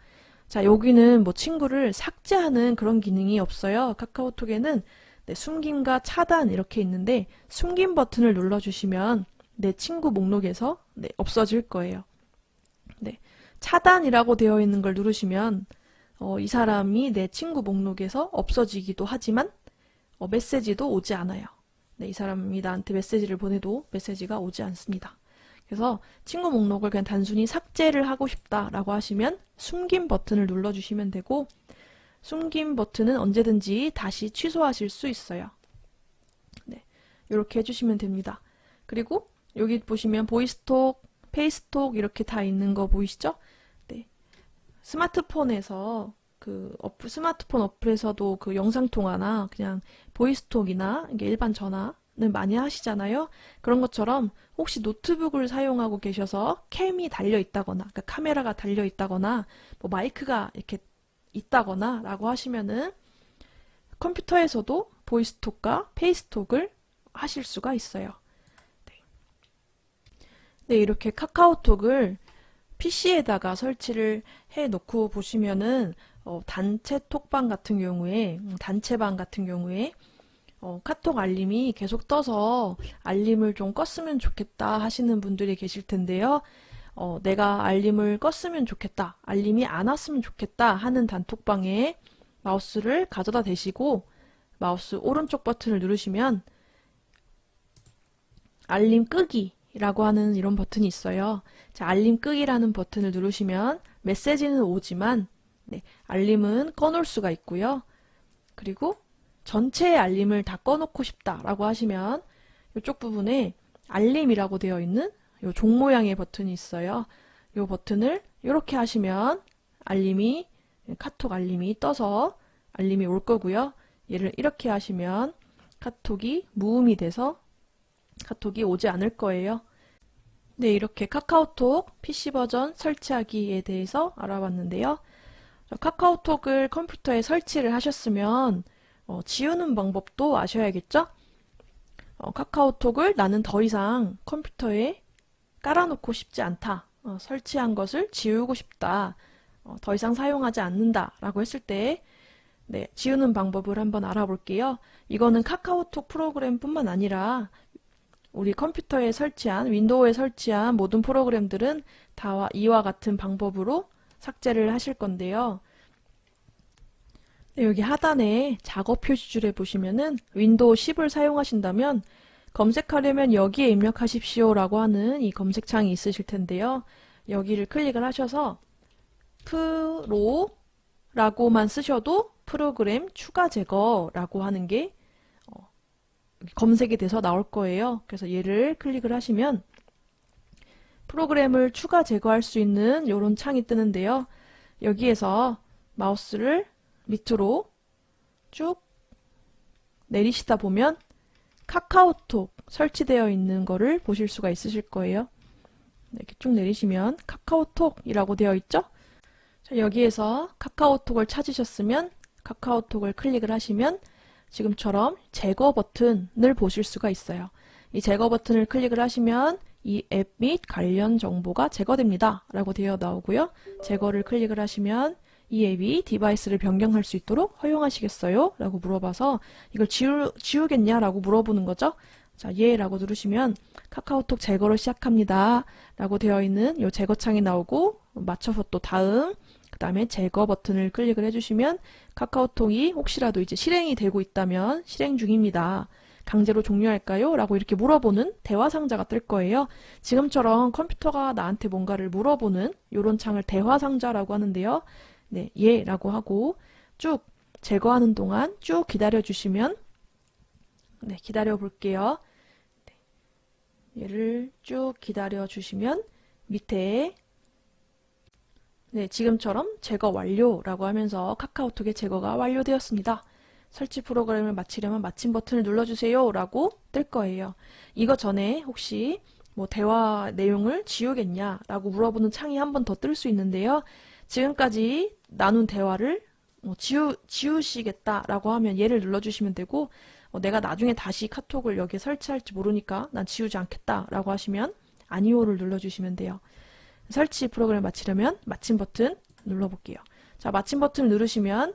Speaker 1: 자, 여기는 뭐 친구를 삭제하는 그런 기능이 없어요. 카카오톡에는 숨김과 차단 이렇게 있는데 숨김 버튼을 눌러주시면 내 친구 목록에서 없어질 거예요. 차단이라고 되어 있는 걸 누르시면 이 사람이 내 친구 목록에서 없어지기도 하지만 메시지도 오지 않아요. 이 사람이 나한테 메시지를 보내도 메시지가 오지 않습니다. 그래서 친구 목록을 그냥 단순히 삭제를 하고 싶다라고 하시면 숨김 버튼을 눌러주시면 되고 숨김 버튼은 언제든지 다시 취소하실 수 있어요. 이렇게 해주시면 됩니다. 그리고 여기 보시면 보이스톡, 페이스톡 이렇게 다 있는 거 보이시죠? 스마트폰에서 스마트폰 어플에서도 그 영상통화나 그냥 보이스톡이나 일반 전화는 많이 하시잖아요. 그런 것처럼 혹시 노트북을 사용하고 계셔서 캠이 달려 있다거나, 그러니까 카메라가 달려 있다거나, 뭐 마이크가 이렇게 있다거나 라고 하시면은 컴퓨터에서도 보이스톡과 페이스톡을 하실 수가 있어요. 이렇게 카카오톡을 PC에다가 설치를 해 놓고 보시면은 단체 톡방 같은 경우에 단체방 같은 경우에 카톡 알림이 계속 떠서 알림을 좀 껐으면 좋겠다 하시는 분들이 계실 텐데요. 내가 알림을 껐으면 좋겠다, 알림이 안 왔으면 좋겠다 하는 단톡방에 마우스를 가져다 대시고 마우스 오른쪽 버튼을 누르시면 알림 끄기 라고 하는 이런 버튼이 있어요. 자, 알림 끄기라는 버튼을 누르시면 메시지는 오지만 알림은 꺼놓을 수가 있고요. 그리고 전체의 알림을 다 꺼놓고 싶다라고 하시면 이쪽 부분에 알림이라고 되어 있는 이 종 모양의 버튼이 있어요. 이 버튼을 이렇게 하시면 카톡 알림이 떠서 알림이 올 거고요. 얘를 이렇게 하시면 카톡이 무음이 돼서 카톡이 오지 않을 거예요. 이렇게 카카오톡 PC 버전 설치하기에 대해서 알아봤는데요. 카카오톡을 컴퓨터에 설치를 하셨으면 지우는 방법도 아셔야겠죠? 카카오톡을 나는 더 이상 컴퓨터에 깔아놓고 싶지 않다. 설치한 것을 지우고 싶다. 더 이상 사용하지 않는다. 라고 했을 때 지우는 방법을 한번 알아볼게요. 이거는 카카오톡 프로그램뿐만 아니라 우리 컴퓨터에 설치한, 윈도우에 설치한 모든 프로그램들은 다 이와 같은 방법으로 삭제를 하실 건데요. 여기 하단에 작업 표시줄에 보시면은 윈도우 10을 사용하신다면 검색하려면 여기에 입력하십시오 라고 하는 이 검색창이 있으실 텐데요. 여기를 클릭을 하셔서 프로라고만 쓰셔도 프로그램 추가 제거라고 하는 게 검색이 돼서 나올 거예요. 그래서 얘를 클릭을 하시면 프로그램을 추가 제거할 수 있는 이런 창이 뜨는데요. 여기에서 마우스를 밑으로 쭉 내리시다 보면 카카오톡 설치되어 있는 거를 보실 수가 있으실 거예요. 이렇게 쭉 내리시면 카카오톡이라고 되어 있죠? 자, 여기에서 카카오톡을 찾으셨으면 카카오톡을 클릭을 하시면 지금처럼 제거 버튼을 보실 수가 있어요. 이 제거 버튼을 클릭을 하시면 이 앱 및 관련 정보가 제거됩니다 라고 되어 나오고요. 제거를 클릭을 하시면 이 앱이 디바이스를 변경할 수 있도록 허용하시겠어요? 라고 물어봐서 이걸 지우겠냐? 라고 물어보는 거죠. 자, 예 라고 누르시면 카카오톡 제거를 시작합니다 라고 되어 있는 이 제거 창이 나오고 맞춰서 또 다음 그 다음에 제거 버튼을 클릭을 해주시면 카카오톡이 혹시라도 이제 실행이 되고 있다면 실행 중입니다. 강제로 종료할까요? 라고 이렇게 물어보는 대화 상자가 뜰 거예요. 지금처럼 컴퓨터가 나한테 뭔가를 물어보는 이런 창을 대화 상자라고 하는데요. 네, 예 라고 하고 쭉 제거하는 동안 쭉 기다려 주시면 네, 기다려 볼게요. 네, 얘를 쭉 기다려 주시면 밑에 네, 지금처럼 제거 완료라고 하면서 카카오톡의 제거가 완료되었습니다. 설치 프로그램을 마치려면 마침 버튼을 눌러주세요 라고 뜰 거예요. 이거 전에 혹시 뭐 대화 내용을 지우겠냐 라고 물어보는 창이 한 번 더 뜰 수 있는데요. 지금까지 나눈 대화를 지우시겠다 라고 하면 얘를 눌러주시면 되고 내가 나중에 다시 카톡을 여기에 설치할지 모르니까 난 지우지 않겠다 라고 하시면 아니오를 눌러주시면 돼요. 설치 프로그램을 마치려면 마침 버튼 눌러볼게요. 자, 마침 버튼 누르시면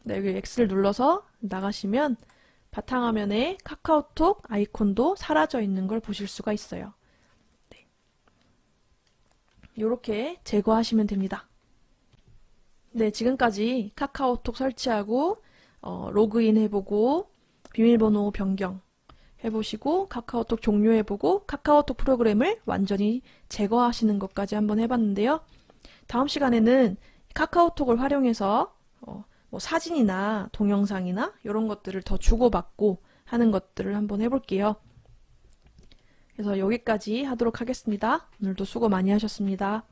Speaker 1: 네, 여기 X를 눌러서 나가시면 바탕화면에 카카오톡 아이콘도 사라져 있는 걸 보실 수가 있어요. 네. 이렇게 제거하시면 됩니다. 네, 지금까지 카카오톡 설치하고 로그인 해보고 비밀번호 변경 해보시고 카카오톡 종료해보고 카카오톡 프로그램을 완전히 제거하시는 것까지 한번 해봤는데요. 다음 시간에는 카카오톡을 활용해서 뭐 사진이나 동영상이나 이런 것들을 더 주고받고 하는 것들을 한번 해볼게요. 그래서 여기까지 하도록 하겠습니다. 오늘도 수고 많이 하셨습니다.